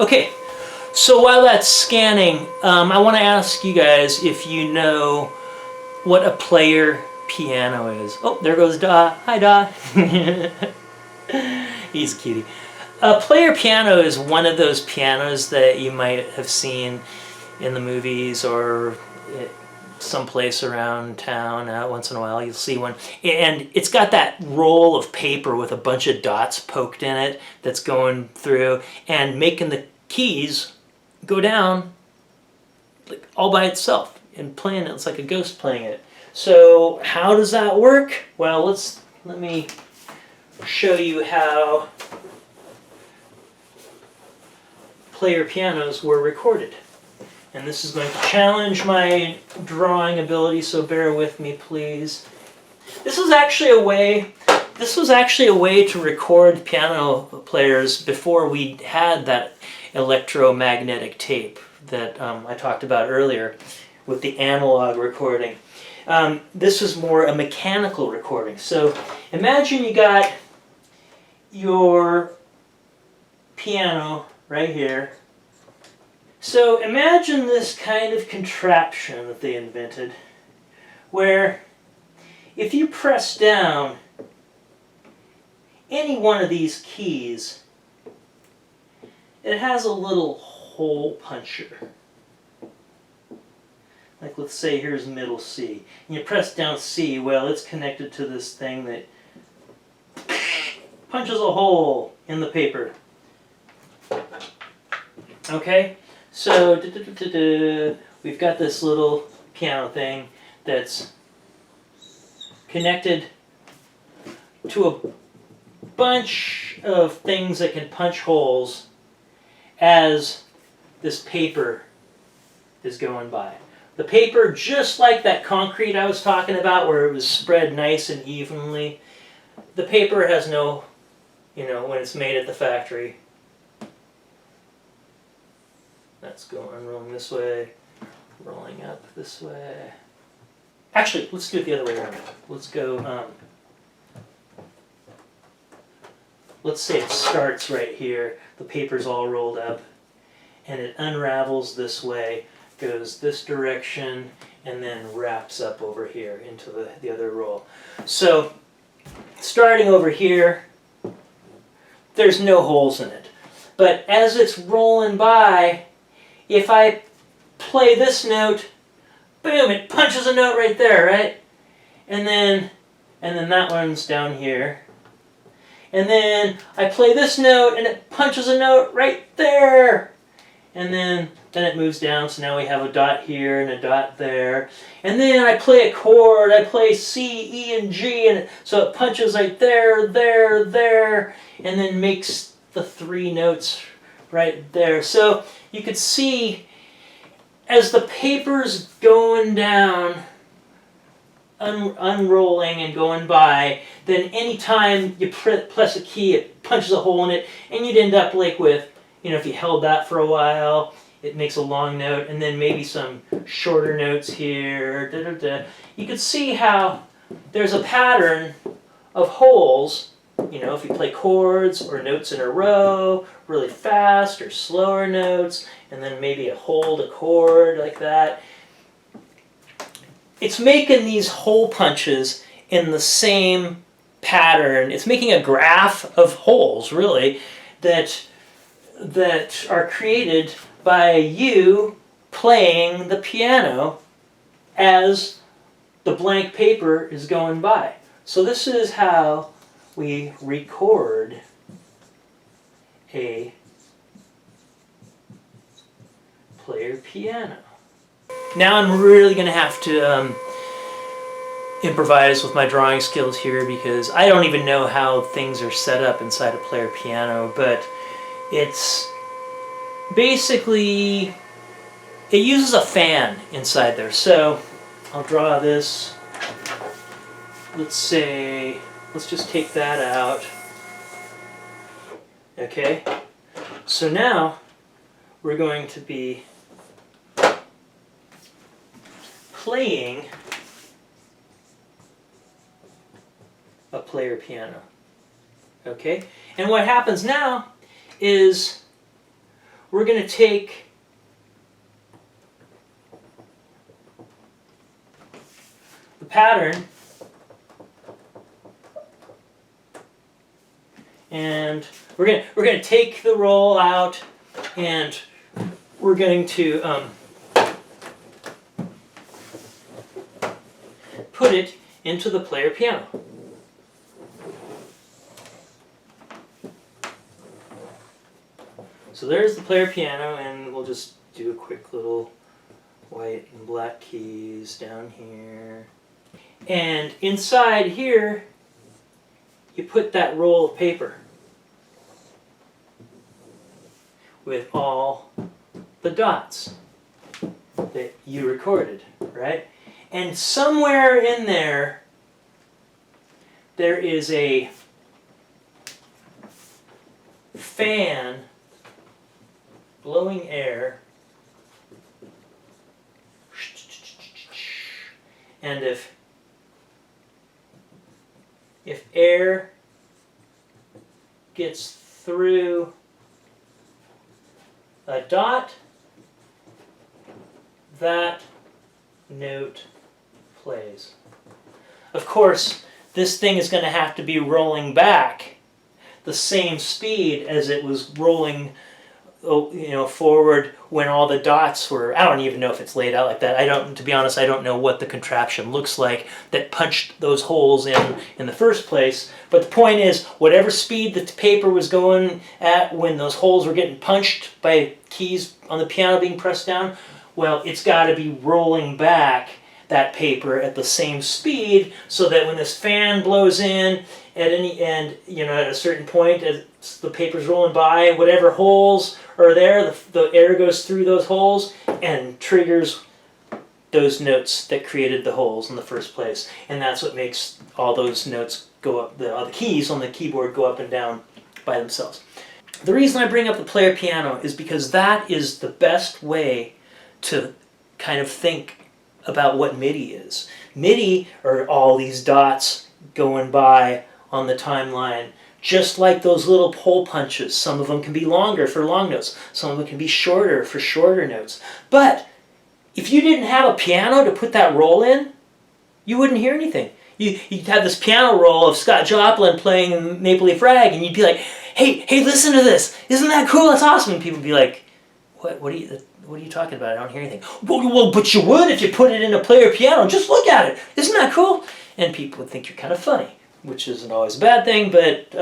Okay, so while that's scanning, I want to ask you guys if you know what a player piano is. Oh, there goes Da. Hi, Da. He's a cutie. A player piano is one of those pianos that you might have seen in the movies or someplace around town. Once in a while you'll see one, and it's got that roll of paper with a bunch of dots poked in it that's going through and making the keys go down like all by itself and playing it. It's like a ghost playing it. So how does that work? Well, let me show you how player pianos were recorded. And this is going to challenge my drawing ability, so bear with me, please. This was actually a way to record piano players before we had that electromagnetic tape that I talked about earlier with the analog recording. This is more a mechanical recording. So imagine you got your piano right here. So imagine this kind of contraption that they invented, where if you press down any one of these keys, it has a little hole puncher. Like let's say here's middle C. And you press down C, well it's connected to this thing that punches a hole in the paper. Okay? So we've got this little piano thing that's connected to a bunch of things that can punch holes as this paper is going by. The paper, just like that concrete I was talking about where it was spread nice and evenly, the paper has no, when it's made at the factory, that's going unrolling this way, rolling up this way. Actually, let's do it the other way around. Let's go, let's say it starts right here, the paper's all rolled up, and it unravels this way, goes this direction, and then wraps up over here into the other roll. So, starting over here, there's no holes in it. But as it's rolling by, if I play this note, boom, it punches a note right there, right? And then that one's down here. And then I play this note and it punches a note right there. And then it moves down, so now we have a dot here and a dot there. And then I play a chord, I play C, E, and G, and so it punches right there, there, there, and then makes the three notes right there. So you could see as the paper's going down, unrolling and going by, then anytime you press a key, it punches a hole in it, and you'd end up like with, if you held that for a while, it makes a long note, and then maybe some shorter notes here. Da, da, da. You could see how there's a pattern of holes, if you play chords or notes in a row, really fast or slower notes, and then maybe a hold a chord like that. It's making these hole punches in the same pattern. It's making a graph of holes, really, that are created by you playing the piano as the blank paper is going by. So this is how we record a player piano. Now I'm really going to have to improvise with my drawing skills here because I don't even know how things are set up inside a player piano, but it's basically, it uses a fan inside there. So I'll draw this. Let's just take that out. Okay, so now we're going to be playing a player piano. Okay, and what happens now is we're going to take the pattern and we're going to take the roll out, and we're going to put it into the player piano. So there's the player piano, and we'll just do a quick little white and black keys down here. And inside here, you put that roll of paper with all the dots that you recorded, right? And somewhere in there, there is a fan blowing air. And if air gets through a dot, that note plays. Of course, this thing is going to have to be rolling back the same speed as it was rolling, forward when all the dots were. I don't even know if it's laid out like that. To be honest, I don't know what the contraption looks like that punched those holes in the first place. But the point is, whatever speed the paper was going at when those holes were getting punched by keys on the piano being pressed down, well, it's got to be rolling back that paper at the same speed, so that when this fan blows in at any end, at a certain point, as the paper's rolling by, whatever holes are there, the air goes through those holes and triggers those notes that created the holes in the first place. And that's what makes all those notes go up, the keys on the keyboard go up and down by themselves. The reason I bring up the player piano is because that is the best way to kind of think about what MIDI is. MIDI are all these dots going by on the timeline, just like those little hole punches. Some of them can be longer for long notes. Some of them can be shorter for shorter notes. But if you didn't have a piano to put that roll in, you wouldn't hear anything. You'd have this piano roll of Scott Joplin playing Maple Leaf Rag, and you'd be like, hey, listen to this. Isn't that cool? That's awesome. And people would be like, what are you talking about? I don't hear anything. Well, but you would if you put it in a player piano. Just look at it. Isn't that cool? And people would think you're kind of funny, which isn't always a bad thing, but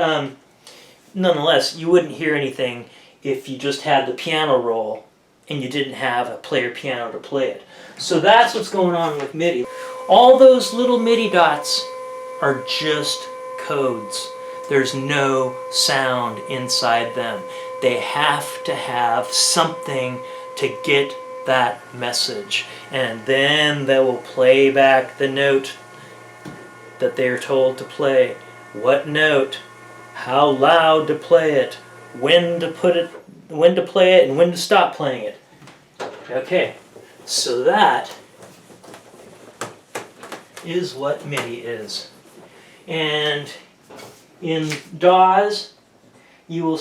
nonetheless, you wouldn't hear anything if you just had the piano roll and you didn't have a player piano to play it. So that's what's going on with MIDI. All those little MIDI dots are just codes. There's no sound inside them. They have to have something to get that message, and then they will play back the note that they're told to play. What note, how loud to play it, when to play it, and when to stop playing it. Okay, so that is what MIDI is. And in DAWs, you will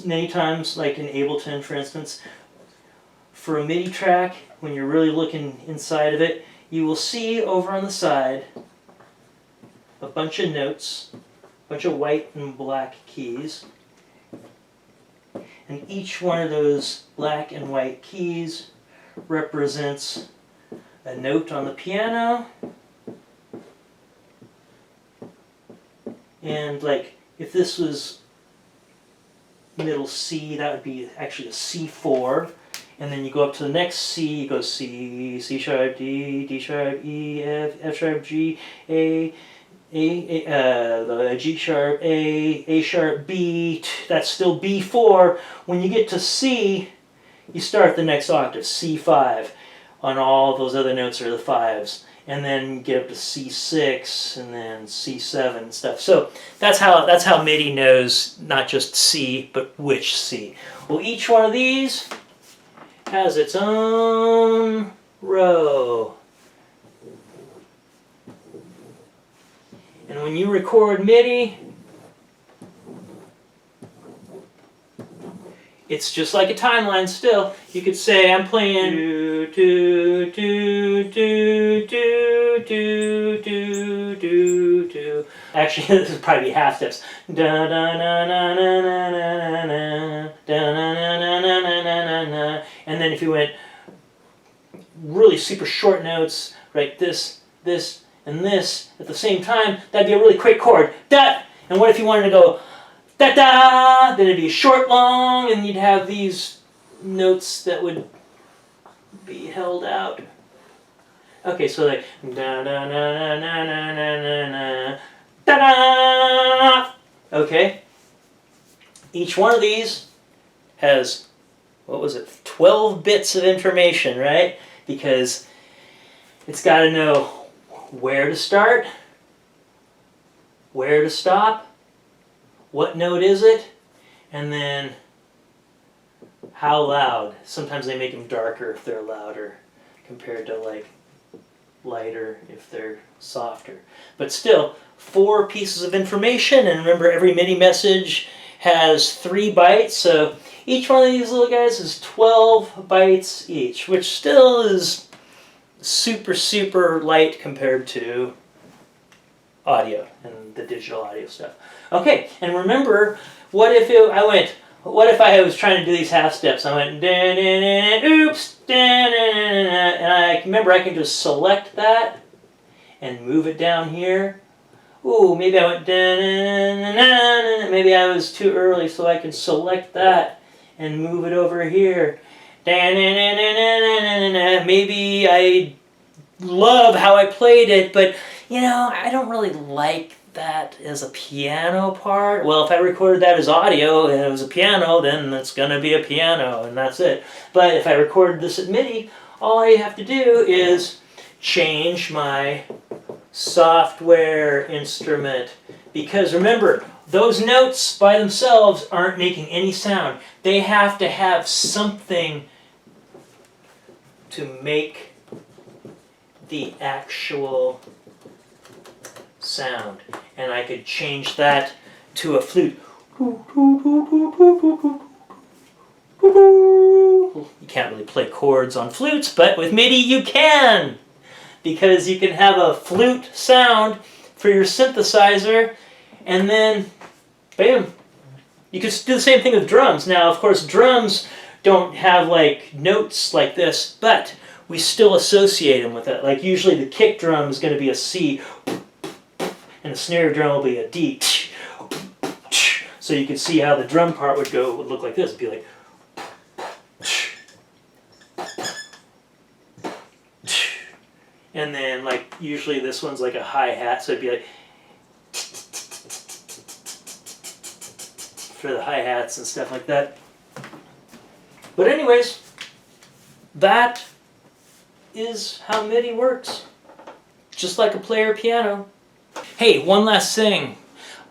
many times, like in Ableton for instance, for a MIDI track, when you're really looking inside of it, you will see over on the side a bunch of notes, a bunch of white and black keys. And each one of those black and white keys represents a note on the piano. And like, if this was middle C, that would be actually a C4. And then you go up to the next C, you go C, C sharp, D, D sharp, E, F sharp, G, A, G sharp, A sharp, B, that's still B4. When you get to C, you start the next octave, C5. On all those other notes are the fives. And then you get up to C6 and then C7 and stuff. So that's how MIDI knows not just C, but which C. Well, each one of these has its own row. And when you record MIDI, It's just like a timeline still. You could say I'm playing do do do do do do do do do. Actually, this would probably be half steps. Da da na na na na na na da na na na na na na na. And then if you went really super short notes, right? This, this, and this at the same time, that'd be a really quick chord. Da. And what if you wanted to go da da? Then it'd be short, long, and you'd have these notes that would be held out. Okay, so like da da na na na na na na da da. Okay. Each one of these has, what was it, 12 bits of information, right? Because it's got to know where to start, where to stop, what note is it, and then how loud. Sometimes they make them darker if they're louder compared to like lighter if they're softer. But still, 4 pieces of information, and remember every MIDI message has 3 bytes, so each one of these little guys is 12 bytes each, which still is super, super light compared to audio and the digital audio stuff. Okay, and remember, what if I was trying to do these half steps? I went, oops, and I remember I can just select that and move it down here. Ooh, maybe I went, maybe I was too early, so I can select that and move it over here. Maybe I love how I played it, but you know, I don't really like that as a piano part. Well, if I recorded that as audio and it was a piano, then it's gonna be a piano and that's it. But if I recorded this at MIDI, all I have to do is change my software instrument. Because remember, those notes by themselves aren't making any sound. They have to have something to make the actual sound. And I could change that to a flute. You can't really play chords on flutes, but with MIDI you can! Because you can have a flute sound for your synthesizer, and then, bam! You could do the same thing with drums. Now, of course, drums don't have like notes like this, but we still associate them with it. Like usually the kick drum is going to be a C, and the snare drum will be a D. So you can see how the drum part would look like this. It'd be like, and then like usually this one's like a hi-hat, so it'd be like for the hi-hats and stuff like that. But anyways, that is how MIDI works. Just like a player piano. Hey, one last thing.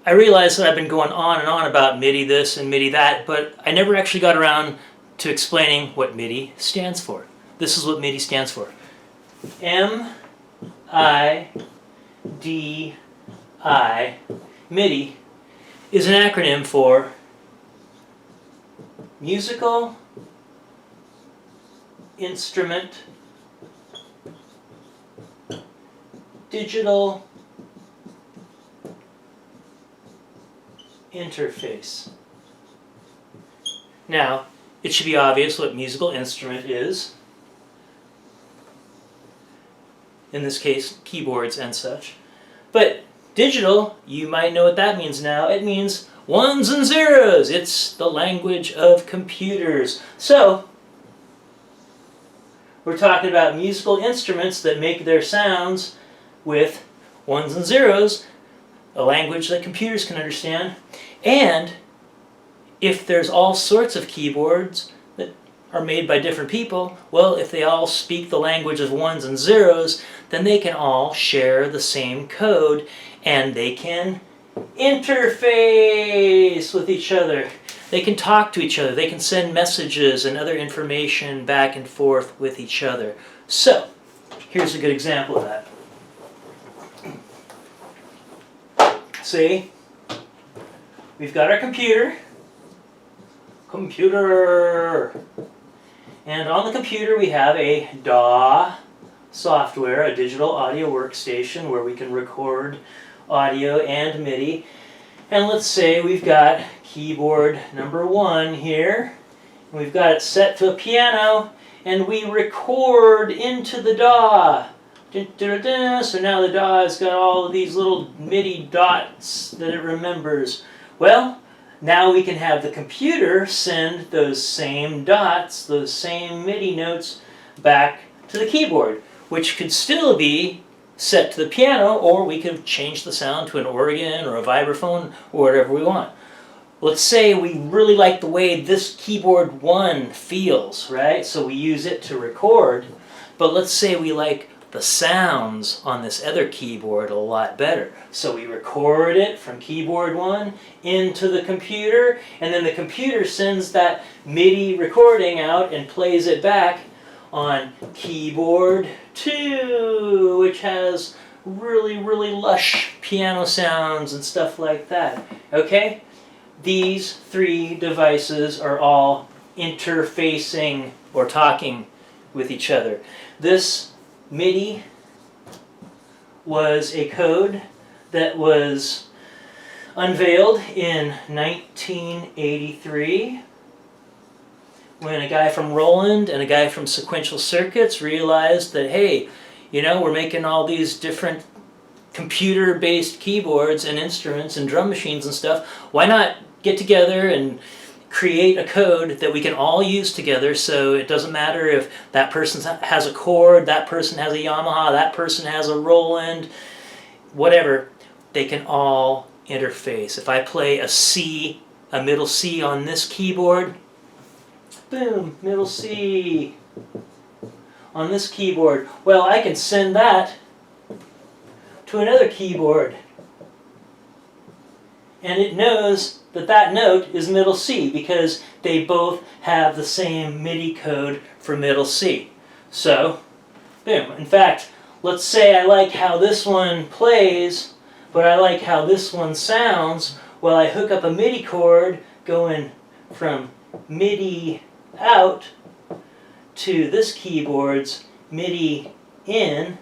I realize that I've been going on and on about MIDI this and MIDI that, but I never actually got around to explaining what MIDI stands for. This is what MIDI stands for. M-I-D-I. MIDI is an acronym for Musical Instrument Digital Interface. Now, it should be obvious what musical instrument is. In this case, keyboards and such. But digital, you might know what that means now. It means ones and zeros. It's the language of computers. So, we're talking about musical instruments that make their sounds with ones and zeros, a language that computers can understand. And if there's all sorts of keyboards that are made by different people, well, if they all speak the language of ones and zeros, then they can all share the same code and they can interface with each other. They can talk to each other. They can send messages and other information back and forth with each other. So, here's a good example of that. See, we've got our computer computer. And on the computer we have a DAW software, a digital audio workstation where we can record audio and MIDI. And let's say we've got keyboard number 1 here. We've got it set to a piano and we record into the DAW. So now the DAW has got all of these little MIDI dots that it remembers. Well, now we can have the computer send those same dots, those same MIDI notes back to the keyboard, which could still be set to the piano, or we could change the sound to an organ or a vibraphone or whatever we want. Let's say we really like the way this keyboard 1 feels, right? So we use it to record, but let's say we like the sounds on this other keyboard a lot better. So we record it from keyboard 1 into the computer, and then the computer sends that MIDI recording out and plays it back on keyboard 2, which has really, really lush piano sounds and stuff like that. Okay? These 3 devices are all interfacing or talking with each other. This MIDI was a code that was unveiled in 1983 when a guy from Roland and a guy from Sequential Circuits realized that, hey, you know, we're making all these different computer-based keyboards and instruments and drum machines and stuff. Why not get together and create a code that we can all use together, so it doesn't matter if that person has a Chord, that person has a Yamaha, that person has a Roland, whatever, they can all interface. If I play a C, a middle C on this keyboard, boom, middle C on this keyboard, well, I can send that to another keyboard, and it knows that that note is middle C because they both have the same MIDI code for middle C. So, boom. In fact, let's say I like how this one plays, but I like how this one sounds. Well, I hook up a MIDI chord going from MIDI out to this keyboard's MIDI in.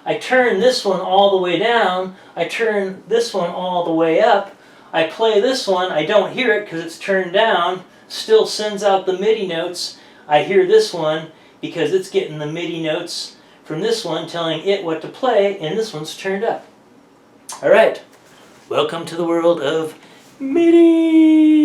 I turn this one all the way down. I turn this one all the way up. I play this one, I don't hear it because it's turned down, still sends out the MIDI notes. I hear this one because it's getting the MIDI notes from this one telling it what to play, and this one's turned up. Alright, welcome to the world of MIDI!